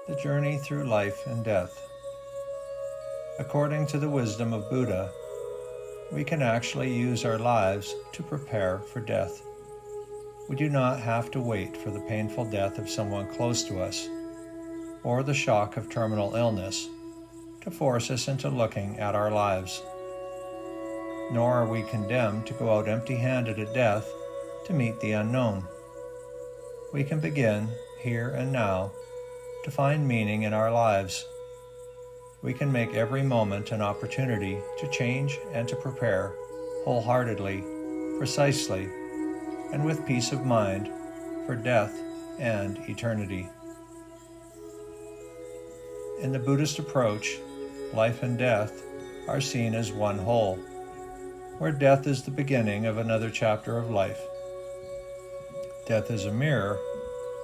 the journey through life and death. According to the wisdom of Buddha, we can actually use our lives to prepare for death. We do not have to wait for the painful death of someone close to us or the shock of terminal illness to force us into looking at our lives. Nor are we condemned to go out empty-handed at death to meet the unknown. We can begin, here and now, to find meaning in our lives. We can make every moment an opportunity to change and to prepare wholeheartedly, precisely, and with peace of mind for death and eternity. In the Buddhist approach, life and death are seen as one whole, where death is the beginning of another chapter of life. Death is a mirror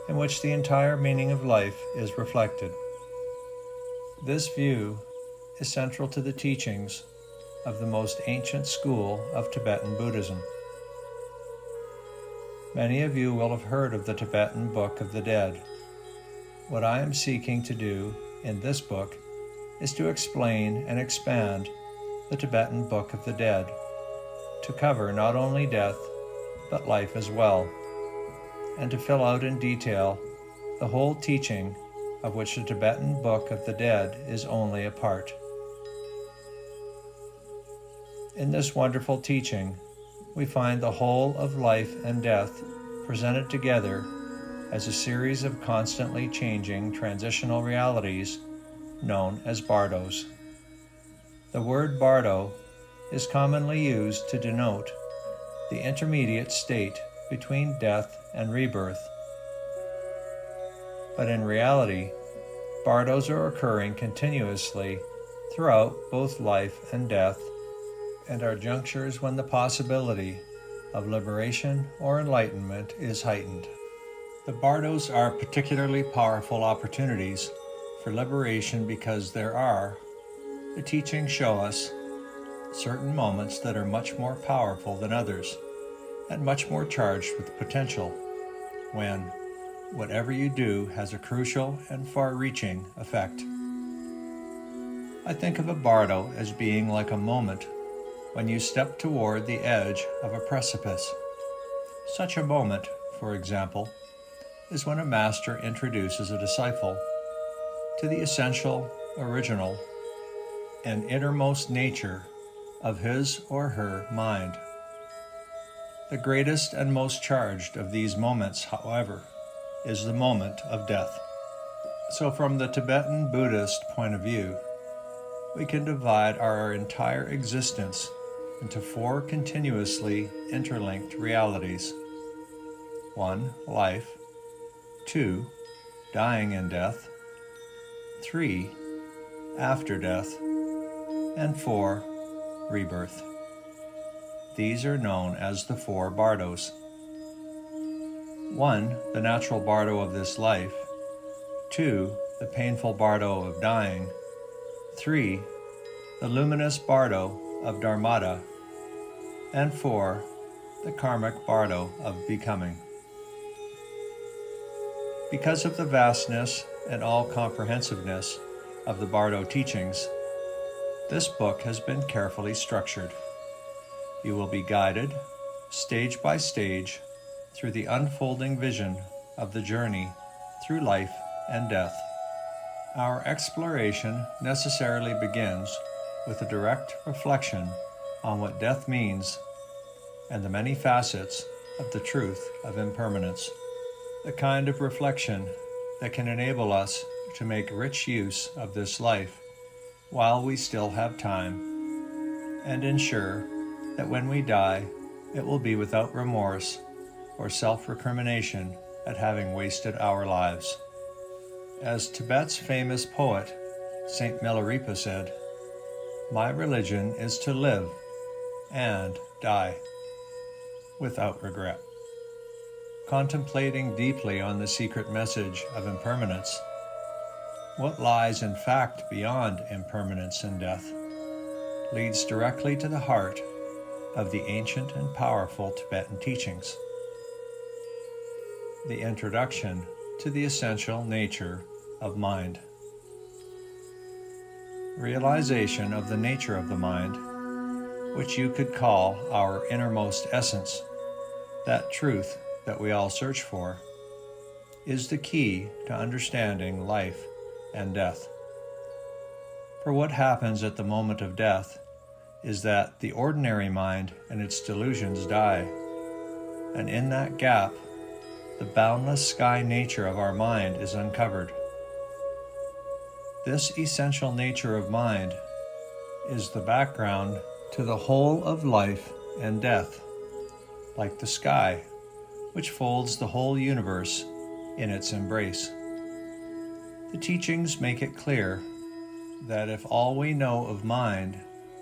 in which the entire meaning of life is reflected. This view is central to the teachings of the most ancient school of Tibetan Buddhism. Many of you will have heard of the Tibetan Book of the Dead. What I am seeking to do in this book is to explain and expand the Tibetan Book of the Dead, to cover not only death, but life as well, and to fill out in detail the whole teaching of which the Tibetan Book of the Dead is only a part. In this wonderful teaching, we find the whole of life and death presented together as a series of constantly changing transitional realities known as bardos. The word bardo is commonly used to denote the intermediate state between death and rebirth. But in reality, bardos are occurring continuously throughout both life and death, and are junctures when the possibility of liberation or enlightenment is heightened. The bardos are particularly powerful opportunities for liberation because there are, the teachings show us, certain moments that are much more powerful than others, and much more charged with potential, when whatever you do has a crucial and far-reaching effect. I think of a bardo as being like a moment when you step toward the edge of a precipice. Such a moment, for example, is when a master introduces a disciple to the essential, original, and innermost nature of his or her mind. The greatest and most charged of these moments, however, is the moment of death. So from the Tibetan Buddhist point of view, we can divide our entire existence into four continuously interlinked realities. 1. Life. 2. Dying in death. 3. After death. And 4. Rebirth. These are known as the four bardos. 1. The natural bardo of this life. 2. The painful bardo of dying. 3. The luminous bardo of dharmata. And 4. The karmic bardo of becoming. Because of the vastness and all-comprehensiveness of the bardo teachings, this book has been carefully structured. You will be guided, stage by stage, through the unfolding vision of the journey through life and death. Our exploration necessarily begins with a direct reflection on what death means and the many facets of the truth of impermanence. The kind of reflection that can enable us to make rich use of this life while we still have time, and ensure that when we die, it will be without remorse or self-recrimination at having wasted our lives. As Tibet's famous poet, Saint Milarepa said, "My religion is to live and die without regret." Contemplating deeply on the secret message of impermanence, what lies in fact beyond impermanence and death, leads directly to the heart of the ancient and powerful Tibetan teachings. The introduction to the essential nature of mind. Realization of the nature of the mind, which you could call our innermost essence, that truth that we all search for, is the key to understanding life and death. For what happens at the moment of death is that the ordinary mind and its delusions die, and in that gap, the boundless sky nature of our mind is uncovered. This essential nature of mind is the background to the whole of life and death, like the sky, which folds the whole universe in its embrace. The teachings make it clear that if all we know of mind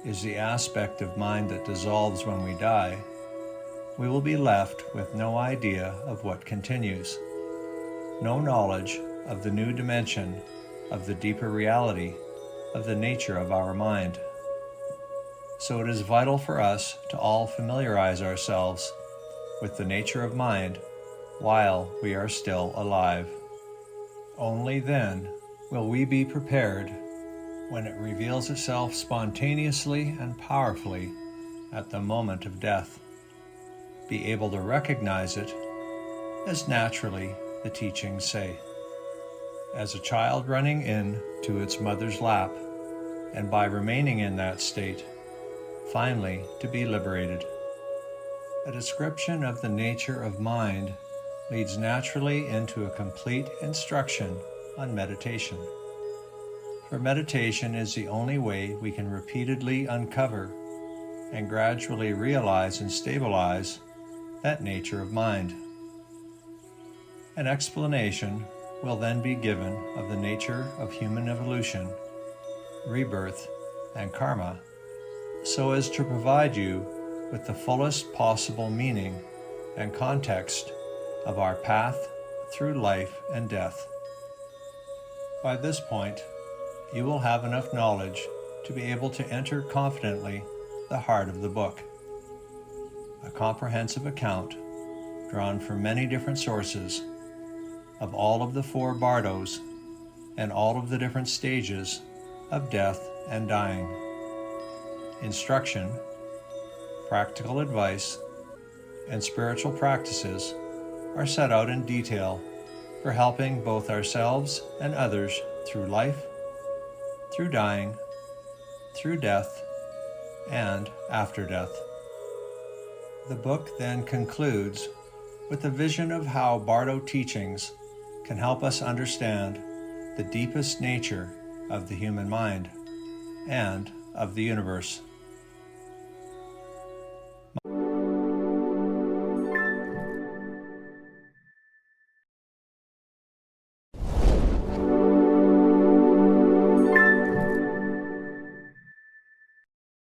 is the aspect of mind that dissolves when we die, we will be left with no idea of what continues, no knowledge of the new dimension of the deeper reality of the nature of our mind. So it is vital for us to all familiarize ourselves with the nature of mind while we are still alive. Only then will we be prepared when it reveals itself spontaneously and powerfully at the moment of death, be able to recognize it as naturally the teachings say, as a child running in to its mother's lap, and by remaining in that state, finally to be liberated. A description of the nature of mind leads naturally into a complete instruction on meditation. For meditation is the only way we can repeatedly uncover and gradually realize and stabilize that nature of mind. An explanation will then be given of the nature of human evolution, rebirth, and karma, so as to provide you with the fullest possible meaning and context of our path through life and death. By this point, you will have enough knowledge to be able to enter confidently the heart of the book, a comprehensive account drawn from many different sources of all of the four bardos and all of the different stages of death and dying. Instruction, practical advice, and spiritual practices are set out in detail for helping both ourselves and others through life, through dying, through death, and after death. The book then concludes with a vision of how Bardo teachings can help us understand the deepest nature of the human mind and of the universe.